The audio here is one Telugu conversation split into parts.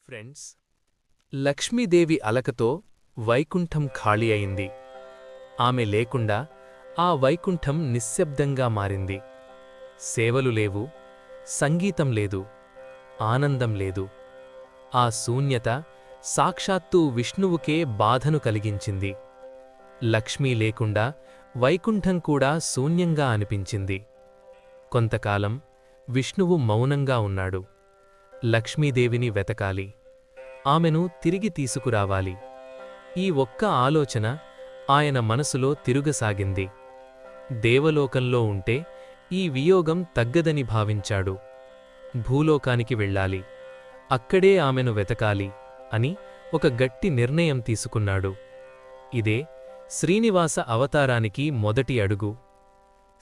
ఫ్రెండ్స్, లక్ష్మీదేవి అలకతో వైకుంఠం ఖాళీ అయింది. ఆమె లేకుండా ఆ వైకుంఠం నిశ్శబ్దంగా మారింది. సేవలు లేవు, సంగీతం లేదు, ఆనందం లేదు. ఆ శూన్యత సాక్షాత్తు విష్ణువుకే బాధను కలిగించింది. లక్ష్మీ లేకుండా వైకుంఠం కూడా శూన్యంగా అనిపించింది. కొంతకాలం విష్ణువు మౌనంగా ఉన్నాడు. లక్ష్మీదేవిని వెతకాలి, ఆమెను తిరిగి తీసుకురావాలి. ఈ ఒక్క ఆలోచన ఆయన మనసులో తిరుగసాగింది. దేవలోకంలో ఉంటే ఈ వియోగం తగ్గదని భావించాడు. భూలోకానికి వెళ్ళాలి, అక్కడే ఆమెను వెతకాలి అని ఒక గట్టి నిర్ణయం తీసుకున్నాడు. ఇదే శ్రీనివాస అవతారానికి మొదటి అడుగు.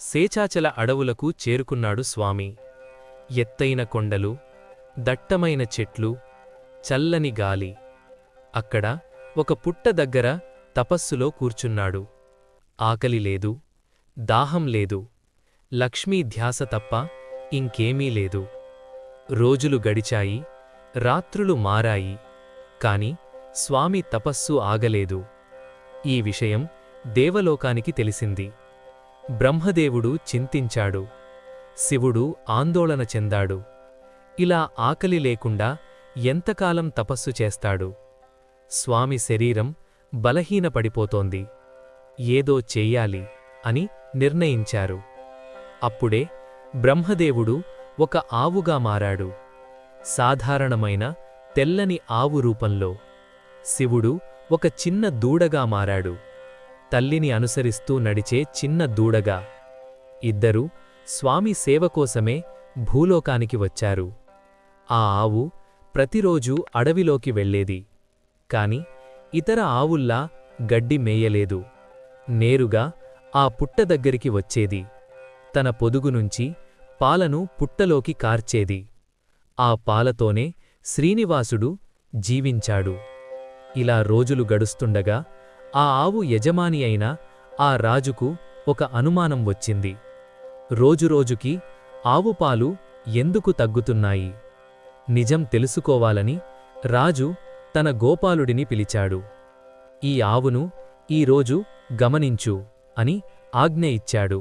శేషాచల అడవులకు చేరుకున్నాడు స్వామి. ఎత్తైన కొండలు, దట్టమైన చెట్లు, చల్లని గాలి. అక్కడ ఒక పుట్ట దగ్గర తపస్సులో కూర్చున్నాడు. ఆకలి లేదు, దాహం లేదు, లక్ష్మీ ధ్యాస తప్ప ఇంకేమీ లేదు. రోజులు గడిచాయి, రాత్రులు మారాయి, కాని స్వామి తపస్సు ఆగలేదు. ఈ విషయం దేవలోకానికి తెలిసింది. బ్రహ్మదేవుడు చింతించాడు, శివుడు ఆందోళన చెందాడు. ఇలా ఆకలి లేకుండా ఎంతకాలం తపస్సు చేస్తాడు? స్వామి శరీరం బలహీనపడిపోతోంది, ఏదో చెయ్యాలి అని నిర్ణయించారు. అప్పుడే బ్రహ్మదేవుడు ఒక ఆవుగా మారాడు. సాధారణమైన తెల్లని ఆవు రూపంలో. శివుడు ఒక చిన్న దూడగా మారాడు, తల్లిని అనుసరిస్తూ నడిచే చిన్న దూడగా. ఇద్దరూ స్వామి సేవకోసమే భూలోకానికి వచ్చారు. ఆ ఆవు ప్రతిరోజూ అడవిలోకి వెళ్ళేది, కాని ఇతర ఆవుల్లా గడ్డి మేయలేదు. నేరుగా ఆ పుట్ట దగ్గరికి వచ్చేది. తన పొదుగునుంచి పాలను పుట్టలోకి కార్చేది. ఆ పాలతోనే శ్రీనివాసుడు జీవించాడు. ఇలా రోజులు గడుస్తుండగా ఆ ఆవు యజమాని అయిన ఆ రాజుకు ఒక అనుమానం వచ్చింది. రోజురోజుకి ఆవుపాలు ఎందుకు తగ్గుతున్నాయి? నిజం తెలుసుకోవాలని రాజు తన గోపాలుడిని పిలిచాడు. ఈ ఆవును ఈరోజు గమనించు అని ఆజ్ఞ ఇచ్చాడు.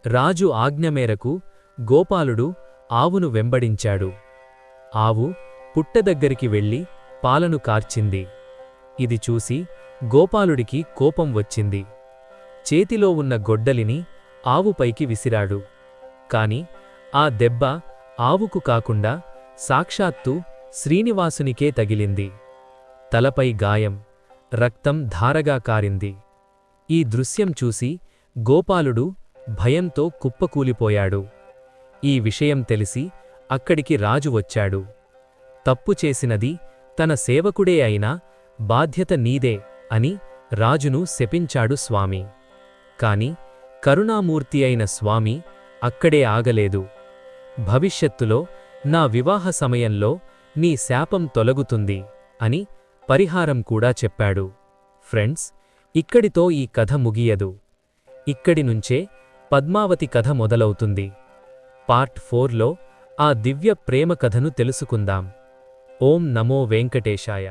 రాజు ఆజ్ఞ మేరకు గోపాలుడు ఆవును వెంబడించాడు. ఆవు పుట్ట దగ్గరికి వెళ్ళి పాలను కార్చింది. ఇది చూసి గోపాలుడికి కోపం వచ్చింది. చేతిలో ఉన్న గొడ్డలిని ఆవుపైకి విసిరాడు. కాని ఆ దెబ్బ ఆవుకు కాకుండా సాక్షాత్తు శ్రీనివాసునికే తగిలింది. తలపై గాయం, రక్తం ధారగా కారింది. ఈ దృశ్యం చూసి గోపాలుడు భయంతో కుప్పకూలిపోయాడు. ఈ విషయం తెలిసి అక్కడికి రాజు వచ్చాడు. తప్పు చేసినది తన సేవకుడే అయినా బాధ్యత నీదే అని రాజును శపించాడు స్వామి. కాని కరుణామూర్తి అయిన స్వామి అక్కడే ఆగలేదు. భవిష్యత్తులో నా వివాహ సమయంలో నీ శాపం తొలగుతుంది అని పరిహారం కూడా చెప్పాడు. ఫ్రెండ్స్, ఇక్కడితో ఈ కథ ముగియదు. ఇక్కడి నుంచే పద్మావతి కథ మొదలవుతుంది. పార్ట్ 4లో ఆ దివ్య ప్రేమ కథను తెలుసుకుందాం. ఓం నమో వెంకటేశాయ.